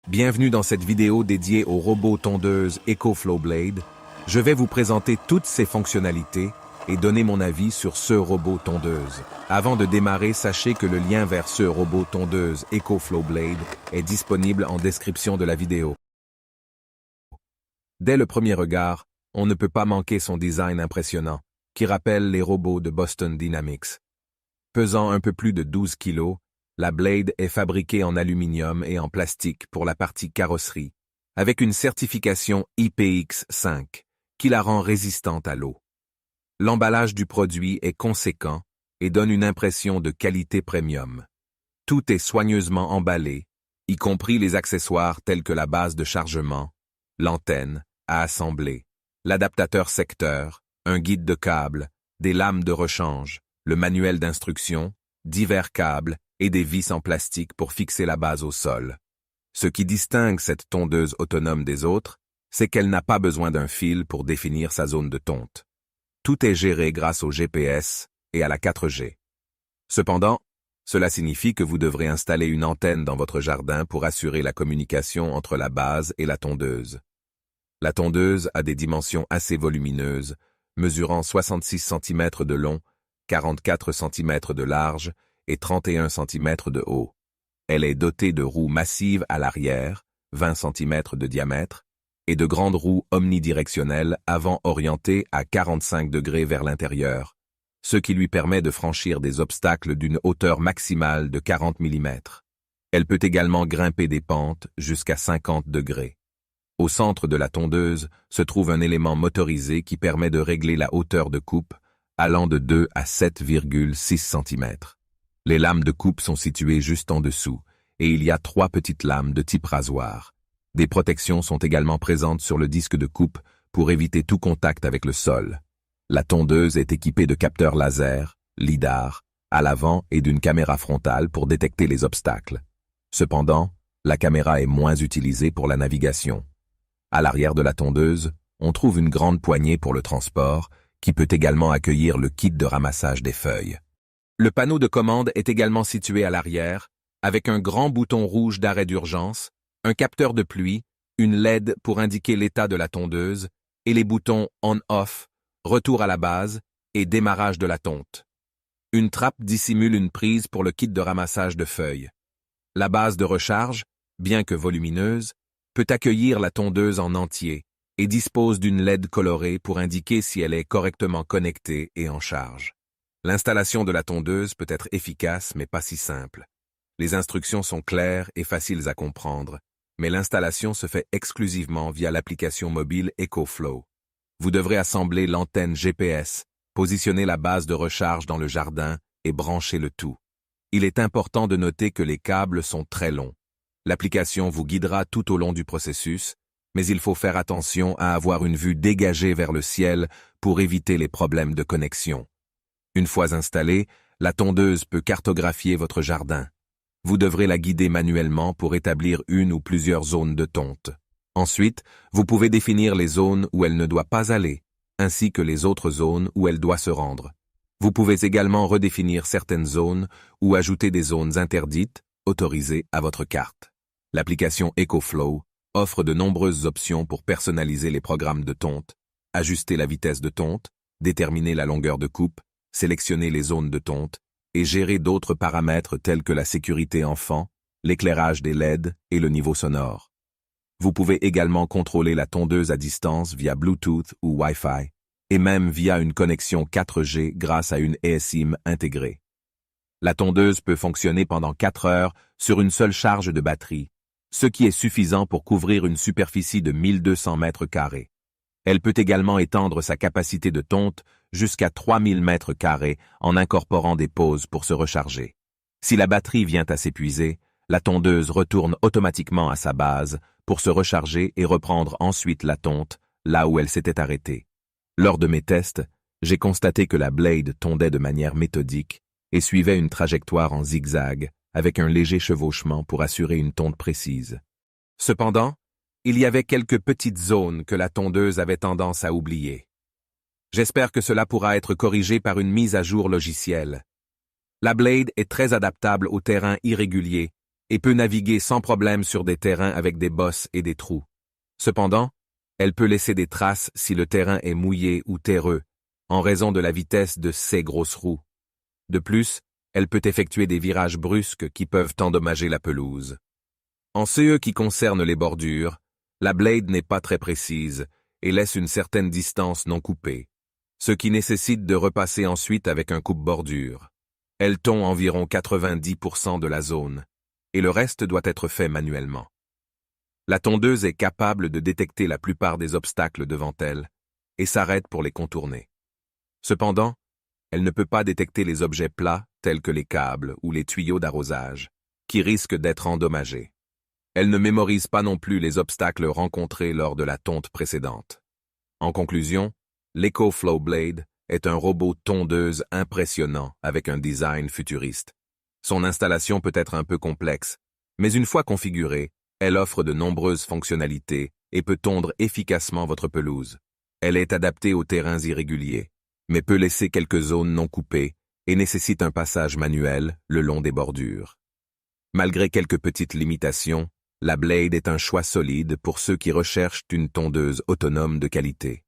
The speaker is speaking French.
Bienvenue dans cette vidéo dédiée au robot tondeuse EcoFlow Blade. Je vais vous présenter toutes ses fonctionnalités et donner mon avis sur ce robot tondeuse. Avant de démarrer, sachez que le lien vers ce robot tondeuse EcoFlow Blade est disponible en description de la vidéo. Dès le premier regard, on ne peut pas manquer son design impressionnant, qui rappelle les robots de Boston Dynamics. Pesant un peu plus de 12 kg, la Blade est fabriquée en aluminium et en plastique pour la partie carrosserie, avec une certification IPX5, qui la rend résistante à l'eau. L'emballage du produit est conséquent et donne une impression de qualité premium. Tout est soigneusement emballé, y compris les accessoires tels que la base de chargement, l'antenne à assembler, l'adaptateur secteur, un guide de câble, des lames de rechange, le manuel d'instruction, divers câbles et des vis en plastique pour fixer la base au sol. Ce qui distingue cette tondeuse autonome des autres, c'est qu'elle n'a pas besoin d'un fil pour définir sa zone de tonte. Tout est géré grâce au GPS et à la 4G. Cependant, cela signifie que vous devrez installer une antenne dans votre jardin pour assurer la communication entre la base et la tondeuse. La tondeuse a des dimensions assez volumineuses, mesurant 66 cm de long, 44 cm de large et 31 cm de haut. Elle est dotée de roues massives à l'arrière, 20 cm de diamètre, et de grandes roues omnidirectionnelles avant orientées à 45 degrés vers l'intérieur, ce qui lui permet de franchir des obstacles d'une hauteur maximale de 40 mm. Elle peut également grimper des pentes jusqu'à 50 degrés. Au centre de la tondeuse se trouve un élément motorisé qui permet de régler la hauteur de coupe, allant de 2 à 7,6 cm. Les lames de coupe sont situées juste en dessous, et il y a 3 petites lames de type rasoir. Des protections sont également présentes sur le disque de coupe pour éviter tout contact avec le sol. La tondeuse est équipée de capteurs laser, lidar, à l'avant et d'une caméra frontale pour détecter les obstacles. Cependant, la caméra est moins utilisée pour la navigation. À l'arrière de la tondeuse, on trouve une grande poignée pour le transport, qui peut également accueillir le kit de ramassage des feuilles. Le panneau de commande est également situé à l'arrière, avec un grand bouton rouge d'arrêt d'urgence, un capteur de pluie, une LED pour indiquer l'état de la tondeuse, et les boutons On-Off, retour à la base et démarrage de la tonte. Une trappe dissimule une prise pour le kit de ramassage de feuilles. La base de recharge, bien que volumineuse, peut accueillir la tondeuse en entier et dispose d'une LED colorée pour indiquer si elle est correctement connectée et en charge. L'installation de la tondeuse peut être efficace mais pas si simple. Les instructions sont claires et faciles à comprendre, mais l'installation se fait exclusivement via l'application mobile EcoFlow. Vous devrez assembler l'antenne GPS, positionner la base de recharge dans le jardin et brancher le tout. Il est important de noter que les câbles sont très longs. L'application vous guidera tout au long du processus, mais il faut faire attention à avoir une vue dégagée vers le ciel pour éviter les problèmes de connexion. Une fois installée, la tondeuse peut cartographier votre jardin. Vous devrez la guider manuellement pour établir une ou plusieurs zones de tonte. Ensuite, vous pouvez définir les zones où elle ne doit pas aller, ainsi que les autres zones où elle doit se rendre. Vous pouvez également redéfinir certaines zones ou ajouter des zones interdites, autorisées à votre carte. L'application EcoFlow offre de nombreuses options pour personnaliser les programmes de tonte, ajuster la vitesse de tonte, déterminer la longueur de coupe, sélectionner les zones de tonte et gérer d'autres paramètres tels que la sécurité enfant, l'éclairage des LED et le niveau sonore. Vous pouvez également contrôler la tondeuse à distance via Bluetooth ou Wi-Fi, et même via une connexion 4G grâce à une eSIM intégrée. La tondeuse peut fonctionner pendant 4 heures sur une seule charge de batterie, ce qui est suffisant pour couvrir une superficie de 1200 mètres carrés. Elle peut également étendre sa capacité de tonte jusqu'à 3000 mètres carrés en incorporant des pauses pour se recharger. Si la batterie vient à s'épuiser, la tondeuse retourne automatiquement à sa base pour se recharger et reprendre ensuite la tonte là où elle s'était arrêtée. Lors de mes tests, j'ai constaté que la Blade tondait de manière méthodique et suivait une trajectoire en zigzag avec un léger chevauchement pour assurer une tonte précise. Cependant, il y avait quelques petites zones que la tondeuse avait tendance à oublier. J'espère que cela pourra être corrigé par une mise à jour logicielle. La Blade est très adaptable aux terrains irréguliers et peut naviguer sans problème sur des terrains avec des bosses et des trous. Cependant, elle peut laisser des traces si le terrain est mouillé ou terreux, en raison de la vitesse de ses grosses roues. De plus, elle peut effectuer des virages brusques qui peuvent endommager la pelouse. En ce qui concerne les bordures, la blade n'est pas très précise et laisse une certaine distance non coupée, ce qui nécessite de repasser ensuite avec un coupe-bordure. Elle tond environ 90% de la zone, et le reste doit être fait manuellement. La tondeuse est capable de détecter la plupart des obstacles devant elle et s'arrête pour les contourner. Cependant, elle ne peut pas détecter les objets plats tels que les câbles ou les tuyaux d'arrosage, qui risquent d'être endommagés. Elle ne mémorise pas non plus les obstacles rencontrés lors de la tonte précédente. En conclusion, l'EcoFlow Blade est un robot tondeuse impressionnant avec un design futuriste. Son installation peut être un peu complexe, mais une fois configurée, elle offre de nombreuses fonctionnalités et peut tondre efficacement votre pelouse. Elle est adaptée aux terrains irréguliers, mais peut laisser quelques zones non coupées et nécessite un passage manuel le long des bordures. Malgré quelques petites limitations, la Blade est un choix solide pour ceux qui recherchent une tondeuse autonome de qualité.